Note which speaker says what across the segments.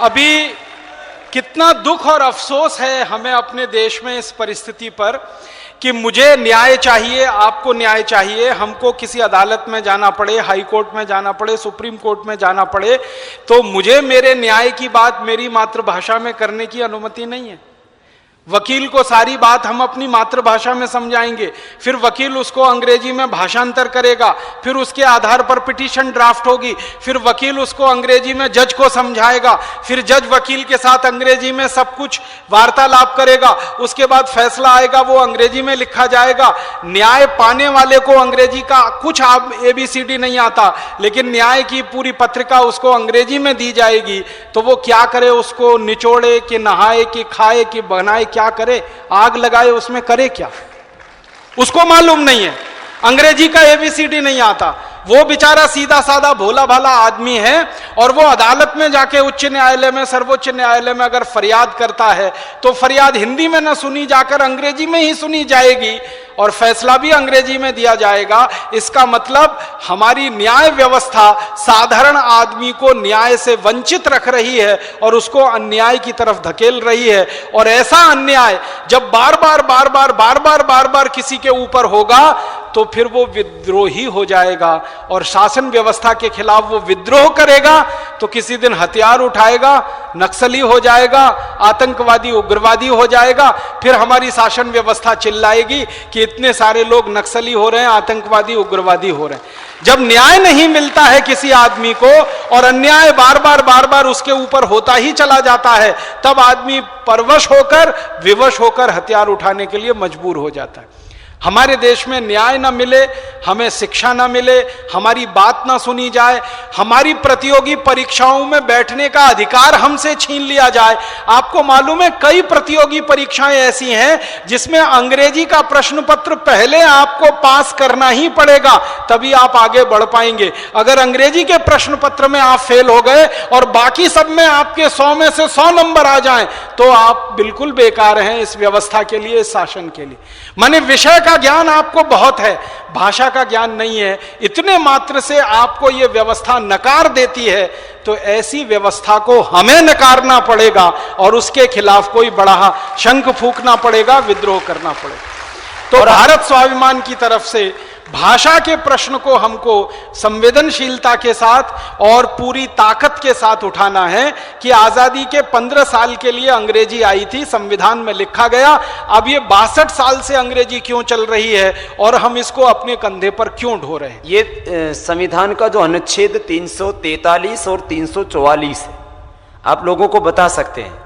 Speaker 1: अभी कितना दुख और अफसोस है हमें अपने देश में इस परिस्थिति पर कि मुझे न्याय चाहिए, आपको न्याय चाहिए, हमको किसी अदालत में जाना पड़े, हाई कोर्ट में जाना पड़े, सुप्रीम कोर्ट में जाना पड़े, तो मुझे मेरे न्याय की बात मेरी मातृभाषा में करने की अनुमति नहीं है। वकील को सारी बात हम अपनी मातृभाषा में समझाएंगे, फिर वकील उसको अंग्रेजी में भाषांतर करेगा, फिर उसके आधार पर पिटीशन ड्राफ्ट होगी, फिर वकील उसको अंग्रेजी में जज को समझाएगा, फिर जज वकील के साथ अंग्रेजी में सब कुछ वार्तालाप करेगा, उसके बाद फैसला आएगा, वो अंग्रेजी में लिखा जाएगा। न्याय पाने वाले को अंग्रेजी का कुछ ABCD नहीं आता, लेकिन न्याय की पूरी पत्रिका उसको अंग्रेजी में दी जाएगी, तो वो क्या करे? उसको निचोड़े कि नहाए कि खाए कि बनाए, क्या करे? आग लगाए, उसमें करे क्या? उसको मालूम नहीं है, अंग्रेजी का ABCD नहीं आता। वो बेचारा सीधा साधा भोला भाला आदमी है, और वो अदालत में जाके उच्च न्यायालय में, सर्वोच्च न्यायालय में अगर फरियाद करता है तो फरियाद हिंदी में न सुनी जाकर अंग्रेजी में ही सुनी जाएगी, और फैसला भी अंग्रेजी में दिया जाएगा। इसका मतलब हमारी न्याय व्यवस्था साधारण आदमी को न्याय से वंचित रख रही है और उसको अन्याय की तरफ धकेल रही है। और ऐसा अन्याय जब बार बार किसी के ऊपर होगा तो फिर वो विद्रोही हो जाएगा, और शासन व्यवस्था के खिलाफ वो विद्रोह करेगा तो किसी दिन हथियार उठाएगा, नक्सली हो जाएगा, आतंकवादी उग्रवादी हो जाएगा। फिर हमारी शासन व्यवस्था चिल्लाएगी कि इतने सारे लोग नक्सली हो रहे हैं, आतंकवादी उग्रवादी हो रहे हैं। जब न्याय नहीं मिलता है किसी आदमी को और अन्याय बार बार उसके ऊपर होता ही चला जाता है, तब आदमी परवश होकर, विवश होकर हथियार उठाने के लिए मजबूर हो जाता है। हमारे देश में न्याय ना मिले, हमें शिक्षा ना मिले, हमारी बात ना सुनी जाए, हमारी प्रतियोगी परीक्षाओं में बैठने का अधिकार हमसे छीन लिया जाए। आपको मालूम है कई प्रतियोगी परीक्षाएं ऐसी हैं जिसमें अंग्रेजी का प्रश्न पत्र पहले आपको पास करना ही पड़ेगा, तभी आप आगे बढ़ पाएंगे। अगर अंग्रेजी के प्रश्न पत्र में आप फेल हो गए और बाकी सब में आपके 100 में से 100 नंबर आ जाएं, तो आप बिल्कुल बेकार हैं इस व्यवस्था के लिए, इस शासन के लिए। माने विषय का ज्ञान आपको बहुत है, भाषा का ज्ञान नहीं है, इतने मात्र से आपको यह व्यवस्था नकार देती है। तो ऐसी व्यवस्था को हमें नकारना पड़ेगा और उसके खिलाफ कोई बड़ा शंख फूंकना पड़ेगा, विद्रोह करना पड़ेगा। तो भारत स्वाभिमान की तरफ से भाषा के प्रश्न को हमको संवेदनशीलता के साथ और पूरी ताकत के साथ उठाना है कि आजादी के 15 साल के लिए अंग्रेजी आई थी, संविधान में लिखा गया। अब ये 62 साल से अंग्रेजी क्यों चल रही है और हम इसको अपने कंधे पर क्यों ढो रहे हैं?
Speaker 2: ये संविधान का जो अनुच्छेद 343 और 344 है, आप लोगों को बता सकते हैं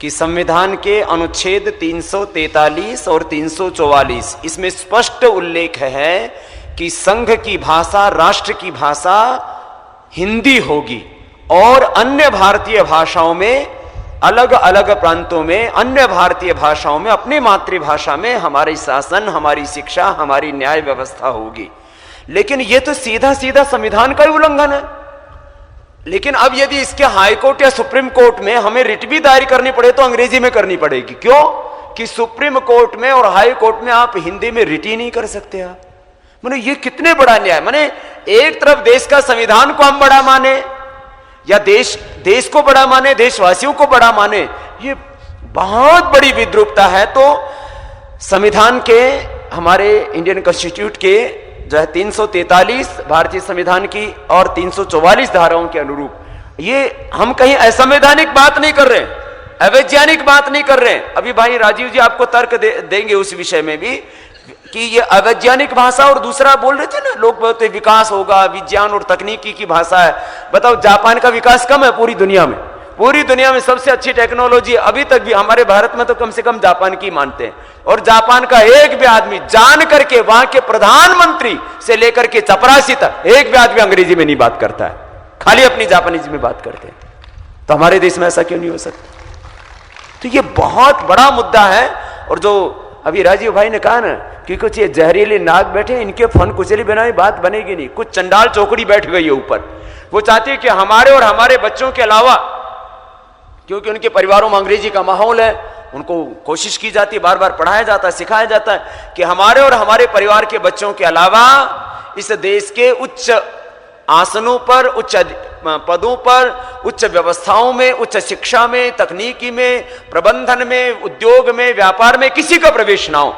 Speaker 2: कि संविधान के अनुच्छेद 343 और 344 इसमें स्पष्ट उल्लेख है कि संघ की भाषा, राष्ट्र की भाषा हिंदी होगी, और अन्य भारतीय भाषाओं में, अलग अलग प्रांतों में अन्य भारतीय भाषाओं में, अपनी मातृभाषा में हमारी शासन, हमारी शिक्षा, हमारी न्याय व्यवस्था होगी। लेकिन यह तो सीधा सीधा संविधान का ही उल्लंघन है। लेकिन अब यदि इसके हाई कोर्ट या सुप्रीम कोर्ट में हमें रिट भी दायर करनी पड़े तो अंग्रेजी में करनी पड़ेगी। क्यों? कि सुप्रीम कोर्ट में और हाई कोर्ट में आप हिंदी में रिट ही नहीं कर सकते। आप माने ये कितने बड़ा न्याय। माने एक तरफ देश का संविधान को हम बड़ा माने या देश को बड़ा माने, देशवासियों को बड़ा माने, ये बहुत बड़ी विद्रूपता है। तो संविधान के, हमारे इंडियन कॉन्स्टिट्यूट के जो है 343 भारतीय संविधान की और 344 धाराओं के अनुरूप, ये हम कहीं असंवैधानिक बात नहीं कर रहे, अवैज्ञानिक बात नहीं कर रहे हैं। अभी भाई राजीव जी आपको तर्क देंगे उस विषय में भी कि ये अवैज्ञानिक भाषा, और दूसरा बोल रहे थे ना, लोग बोलते विकास होगा, विज्ञान और तकनीकी की भाषा है। बताओ, जापान का विकास कम है पूरी दुनिया में? पूरी दुनिया में सबसे अच्छी टेक्नोलॉजी अभी तक भी हमारे भारत में तो कम से कम जापान की मानते हैं। और जापान का एक भी आदमी जान करके, वहां के प्रधानमंत्री से लेकर के चपरासी तक, एक भी आदमी अंग्रेजी में नहीं बात करता है, खाली अपनी जापानीज में बात करते हैं। तो हमारे देश में ऐसा क्यों नहीं हो सकता? तो ये बहुत बड़ा मुद्दा है। और जो अभी राजीव भाई ने कहा ना कि कुछ ये जहरीले नाग बैठे, इनके फन कुचली बनाई बात बनेगी नहीं। कुछ चंडाल चौकड़ी बैठ गई है ऊपर, वो चाहती है कि हमारे और हमारे बच्चों के अलावा, क्योंकि उनके परिवारों में अंग्रेजी का माहौल है, उनको कोशिश की जाती है, बार बार पढ़ाया जाता है, सिखाया जाता है कि हमारे और हमारे परिवार के बच्चों के अलावा इस देश के उच्च आसनों पर, उच्च पदों पर, उच्च व्यवस्थाओं में, उच्च शिक्षा में, तकनीकी में, प्रबंधन में, उद्योग में, व्यापार में किसी का प्रवेश ना हो।